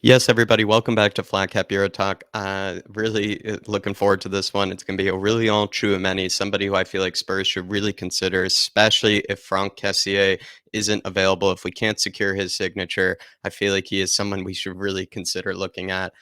Yes, everybody, welcome back to Flatcapeurotalk. Really looking forward to this one. It's going to be a really all Tchouameni, somebody who I feel like Spurs should really consider, especially if Franck Kessie isn't available. If we can't secure his signature, I feel like he is someone we should really consider looking at.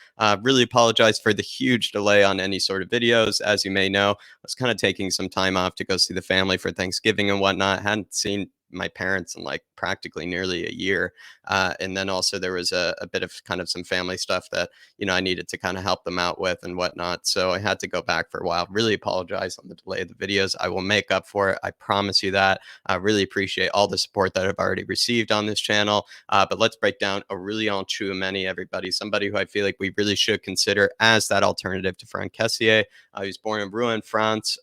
Really apologize for the huge delay on any sort of videos. As you may know, I was kind of taking some time off to go see the family for Thanksgiving and whatnot. Hadn't seen my parents in like practically nearly a year. And then also there was a bit of kind of some family stuff that, I needed to kind of help them out with and whatnot. So I had to go back for a while. Really apologize on the delay of the videos. I will make up for it. I promise you that. I really appreciate all the support that I've already received on this channel. But let's break down a really on Tchouameni, everybody. Somebody who I feel like we really should consider as that alternative to Franck Kessie. He was born in Rouen, France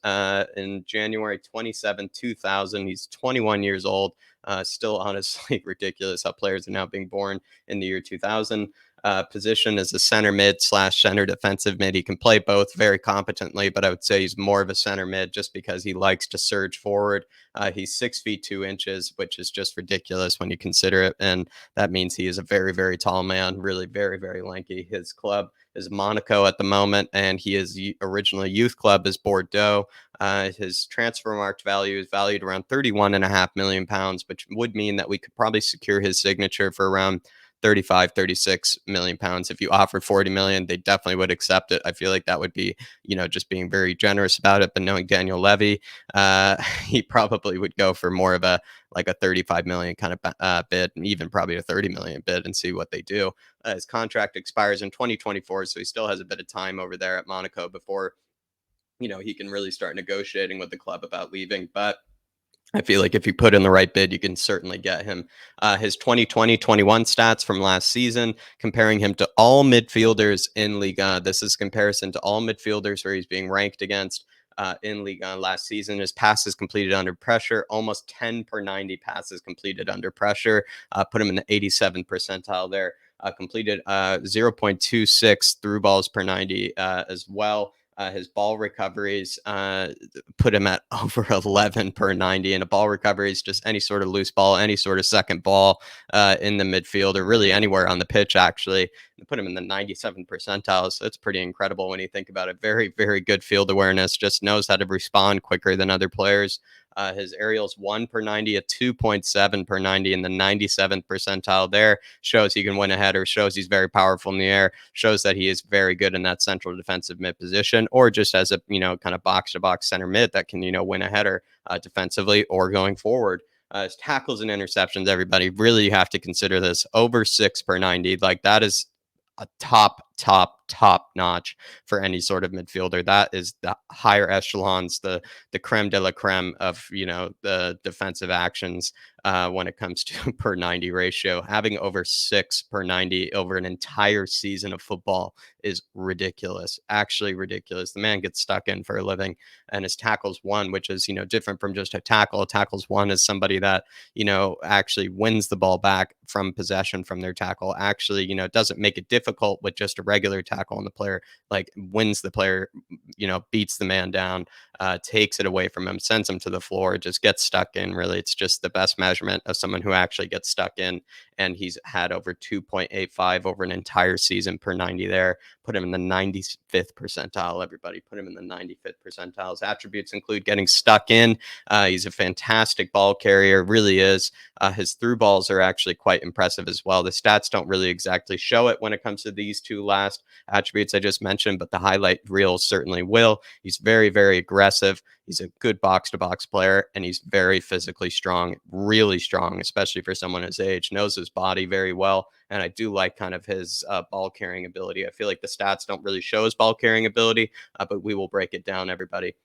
in January 27, 2000. He's 21 years old. Still honestly ridiculous how players are now being born in the year 2000. Position as a center mid slash center defensive mid. He can play both very competently, but I would say he's more of a center mid just because he likes to surge forward. He's 6 feet 2 inches, which is just ridiculous when you consider it. And that means he is a very, very tall man, really very, very lanky. His club is Monaco at the moment, and he is originally youth club is Bordeaux. His transfer market value is valued around 31.5 million pounds, which would mean that we could probably secure his signature for around 35, 36 million pounds. If you offered 40 million, they definitely would accept it. I feel like that would be, just being very generous about it. But knowing Daniel Levy, he probably would go for more of a like a 35 million kind of bid, and even probably a 30 million bid, and see what they do. His contract expires in 2024, so he still has a bit of time over there at Monaco before he can really start negotiating with the club about leaving. But I feel like if you put in the right bid, you can certainly get him. His 2020-21 stats from last season, comparing him to all midfielders in Liga. This is comparison to all midfielders where he's being ranked against in Liga last season. His passes completed under pressure, almost 10 per 90 passes completed under pressure. Put him in the 87th percentile there. Completed 0.26 through balls per 90 as well. His ball recoveries put him at over 11 per 90, and a ball recovery is just any sort of loose ball, any sort of second ball in the midfield, or really anywhere on the pitch, actually. Put him in the 97th percentile. So it's pretty incredible when you think about it. Very, very good field awareness, just knows how to respond quicker than other players. His aerials 1 per 90, a 2.7 per 90 in the 97th percentile there. Shows he can win a header, shows he's very powerful in the air, shows that he is very good in that central defensive mid position, or just as a, kind of box to box center mid that can, win a header defensively or going forward. His tackles and interceptions, everybody really have to consider this over 6 per 90. Like that is a top notch for any sort of midfielder. That is the higher echelons, the creme de la creme of the defensive actions when it comes to per 90 ratio. Having over 6 per 90 over an entire season of football is ridiculous. Actually ridiculous. The man gets stuck in for a living, and his tackles one, which is different from just a tackle. Tackles one is somebody that actually wins the ball back from possession from their tackle. Actually, doesn't make it difficult with just a regular tackle, and the player like wins the player, beats the man down, takes it away from him, sends him to the floor, just gets stuck in. Really, it's just the best measurement of someone who actually gets stuck in. And he's had over 2.85 over an entire season per 90 there. Put him in the 95th percentile. Everybody put him in the 95th percentile. His attributes include getting stuck in. He's a fantastic ball carrier, really is. His through balls are actually quite impressive as well. The stats don't really exactly show it when it comes to these two last attributes I just mentioned, but the highlight reel certainly will. He's very, very aggressive. He's a good box to box player, and he's very physically strong, really strong, especially for someone his age. Knows his body very well. And I do like kind of his ball carrying ability. I feel like the stats don't really show his ball carrying ability, but we will break it down, everybody.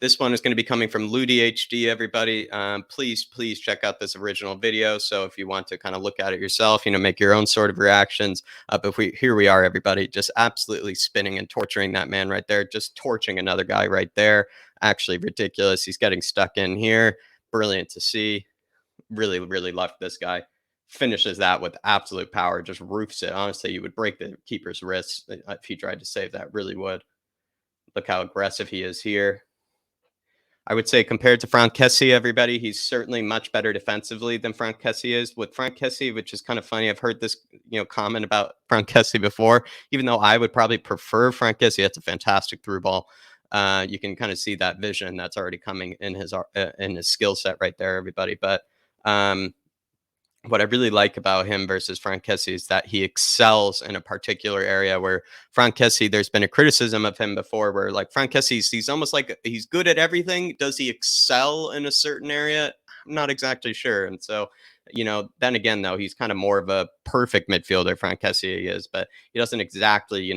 This one is going to be coming from Ludi HD, everybody. Please check out this original video. So if you want to kind of look at it yourself, make your own sort of reactions. But here we are, everybody, just absolutely spinning and torturing that man right there, just torching another guy right there. Actually ridiculous. He's getting stuck in here. Brilliant to see. Really, really loved this guy. Finishes that with absolute power, just roofs it. Honestly, you would break the keeper's wrists if he tried to save that. Really would. Look how aggressive he is here. I would say compared to Frank Kessie, everybody, he's certainly much better defensively than Frank Kessie is. With Frank Kessie, which is kind of funny, I've heard this comment about Frank Kessie before. Even though I would probably prefer Frank Kessie, that's a fantastic through ball. You can kind of see that vision that's already coming in his skill set right there, everybody. But um, what I really like about him versus Frank Kessie is that he excels in a particular area where Frank Kessie, there's been a criticism of him before where like Frank Kessie's, he's almost like he's good at everything. Does he excel in a certain area? I'm not exactly sure. And so, then again, though, he's kind of more of a perfect midfielder, Frank Kessie is, but he doesn't exactly,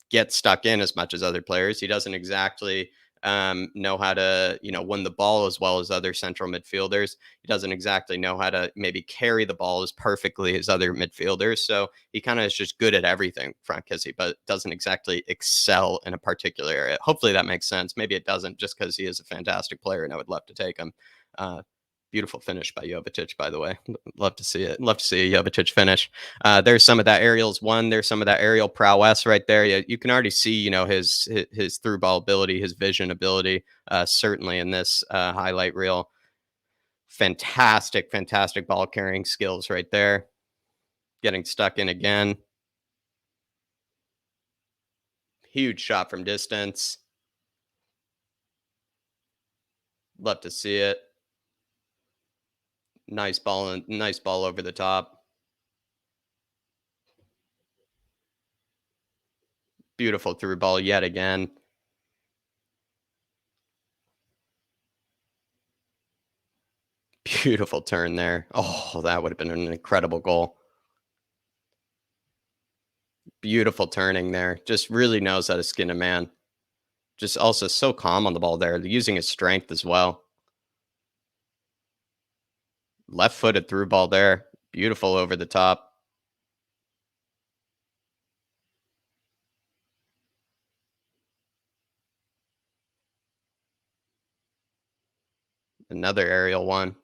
get stuck in as much as other players. He doesn't exactly know how to, win the ball as well as other central midfielders. He doesn't exactly know how to maybe carry the ball as perfectly as other midfielders. So he kind of is just good at everything, Frank Kissy, but doesn't exactly excel in a particular area. Hopefully that makes sense. Maybe it doesn't, just because he is a fantastic player and I would love to take him. Uh, Beautiful finish by Jovetic, by the way. Love to see it. Love to see a Jovetic finish. There's some of that aerials one. There's some of that aerial prowess right there. You can already see, his through ball ability, his vision ability. Certainly in this highlight reel, fantastic, fantastic ball carrying skills right there. Getting stuck in again. Huge shot from distance. Love to see it. Nice ball and nice ball over the top. Beautiful through ball yet again. Beautiful turn there. Oh, that would have been an incredible goal. Beautiful turning there. Just really knows how to skin a man. Just also so calm on the ball there, using his strength as well. Left footed through ball there. Beautiful over the top. Another aerial one.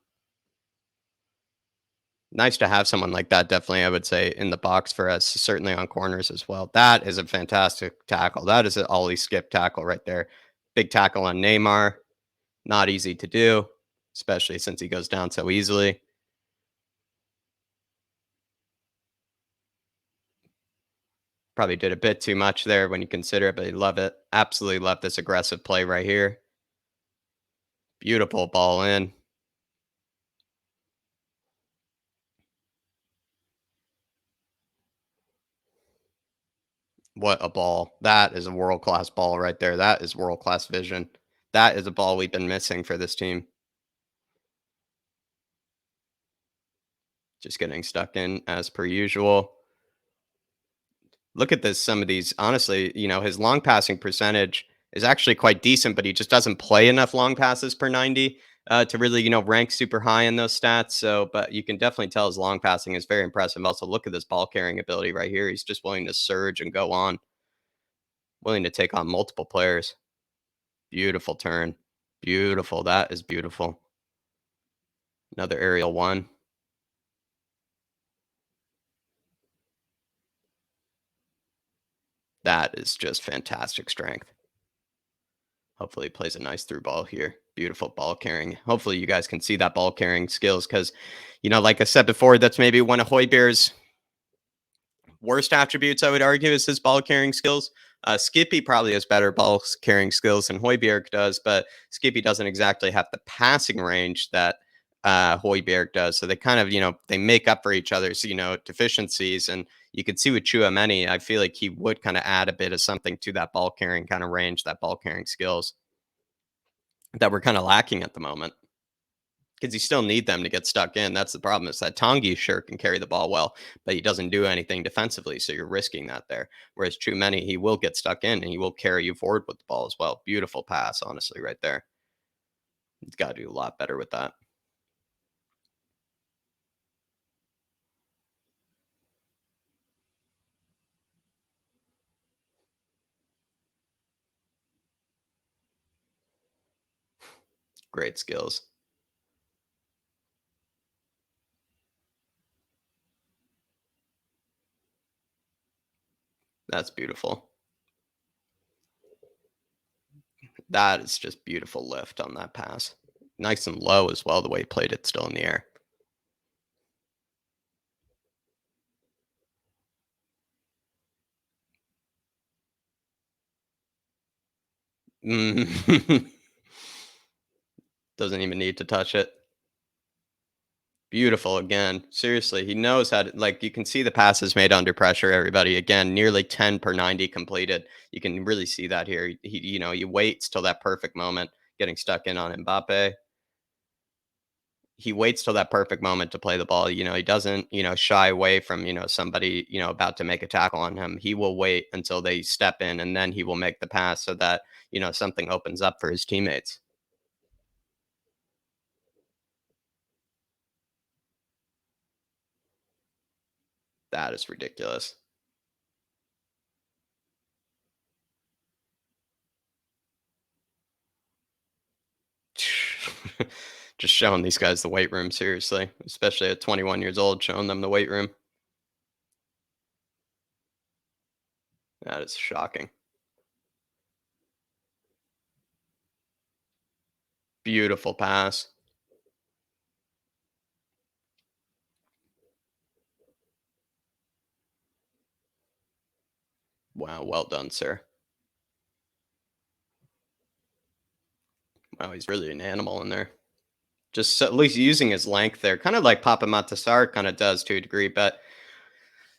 Nice to have someone like that, definitely, I would say, in the box for us, certainly on corners as well. That is a fantastic tackle. That is an ollie skip tackle right there. Big tackle on Neymar. Not easy to do, especially since he goes down so easily. Probably did a bit too much there when you consider it, but I love it. Absolutely love this aggressive play right here. Beautiful ball in. What a ball. That is a world class ball right there. That is world class vision. That is a ball we've been missing for this team. Just getting stuck in as per usual. Look at this. Some of these, honestly, his long passing percentage is actually quite decent, but he just doesn't play enough long passes per 90 to really, rank super high in those stats. So, but you can definitely tell his long passing is very impressive. Also, look at this ball carrying ability right here. He's just willing to surge and go on, willing to take on multiple players. Beautiful turn. Beautiful. That is beautiful. Another aerial one. That is just fantastic strength. Hopefully, he plays a nice through ball here. Beautiful ball carrying. Hopefully, you guys can see that ball carrying skills because, like I said before, that's maybe one of Hoiberg's worst attributes, I would argue, is his ball carrying skills. Skippy probably has better ball carrying skills than Hoiberg does, but Skippy doesn't exactly have the passing range that Hoiberg does. So they kind of, they make up for each other's, deficiencies. And you can see with Chouameni, I feel like he would kind of add a bit of something to that ball carrying kind of range, that ball carrying skills that we're kind of lacking at the moment. Because you still need them to get stuck in. That's the problem. Is that Tanguy sure can carry the ball well, but he doesn't do anything defensively, so you're risking that there. Whereas Tchouameni, he will get stuck in and he will carry you forward with the ball as well. Beautiful pass, honestly, right there. He's got to do a lot better with that. Great skills. That's beautiful. That is just beautiful lift on that pass. Nice and low as well, the way he played it still in the air. Mhm. Doesn't even need to touch it. Beautiful again. Seriously, he knows how to, like, you can see the passes made under pressure, everybody. Again, nearly 10 per 90 completed. You can really see that here. He waits till that perfect moment, getting stuck in on Mbappe. He waits till that perfect moment to play the ball. He doesn't, shy away from, somebody, about to make a tackle on him. He will wait until they step in and then he will make the pass so that, something opens up for his teammates. That is ridiculous. Just showing these guys the weight room, seriously, especially at 21 years old, showing them the weight room. That is shocking. Beautiful pass. Wow, well done, sir. Wow, he's really an animal in there. Just at least using his length there, kind of like Papa Matasar kind of does to a degree. But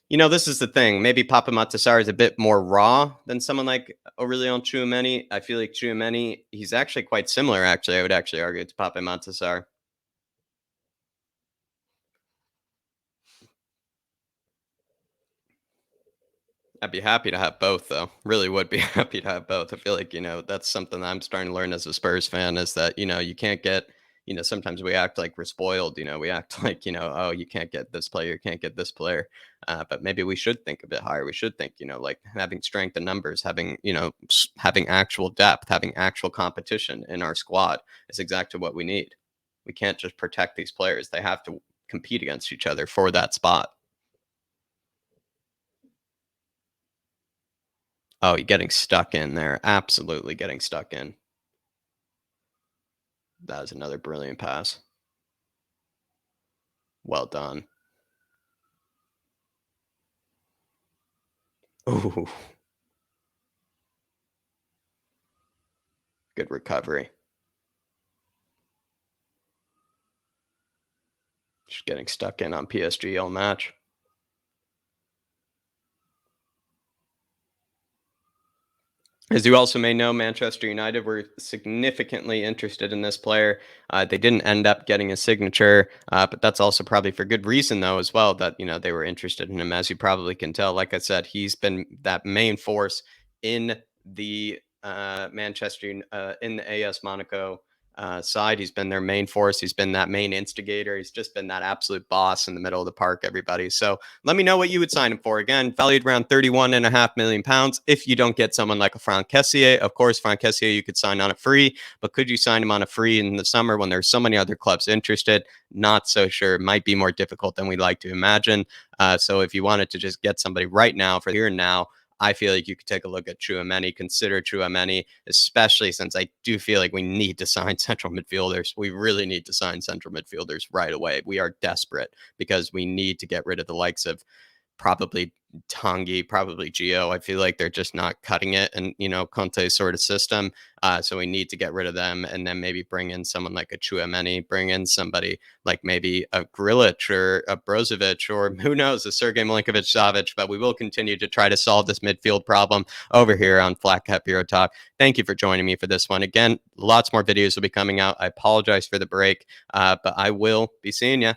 this is the thing. Maybe Papa Matasar is a bit more raw than someone like Aurelien Chouameni. I feel like Chouameni, he's actually quite similar. Actually, I would actually argue to Papa Matasar. I'd be happy to have both, though. Really would be happy to have both. I feel like, that's something that I'm starting to learn as a Spurs fan is that, you can't get, sometimes we act like we're spoiled. We act like, oh, you can't get this player, you can't get this player. But maybe we should think a bit higher. We should think, like having strength in numbers, having, having actual depth, having actual competition in our squad is exactly what we need. We can't just protect these players. They have to compete against each other for that spot. Oh, you're getting stuck in there. Absolutely getting stuck in. That was another brilliant pass. Well done. Ooh, good recovery. Just getting stuck in on PSG all match. As you also may know, Manchester United were significantly interested in this player. They didn't end up getting a signature, but that's also probably for good reason, though, as well. That they were interested in him, as you probably can tell. Like I said, he's been that main force in the in the AS Monaco side. He's been their main force. He's been that main instigator. He's just been that absolute boss in the middle of the park. Everybody. So let me know what you would sign him for. Again, valued around £31.5 million. If you don't get someone like a Franck Kessie, of course, Franck Kessie you could sign on a free, but could you sign him on a free in the summer when there's so many other clubs interested? Not so sure. It might be more difficult than we'd like to imagine. So if you wanted to just get somebody right now for here and now, I feel like you could take a look at Chouameni, consider Chouameni, especially since I do feel like we need to sign central midfielders. We really need to sign central midfielders right away. We are desperate because we need to get rid of the likes of probably Tanguy, probably Gio. I feel like they're just not cutting it and Conte's sort of system. So we need to get rid of them and then maybe bring in someone like a Chouameni, bring in somebody like maybe a Grilic or a Brozovic or who knows, a Sergei Milinkovic Savic. But we will continue to try to solve this midfield problem over here on Flat Cap Bureau Talk. Thank you for joining me for this one. Again, lots more videos will be coming out. I apologize for the break, but I will be seeing you.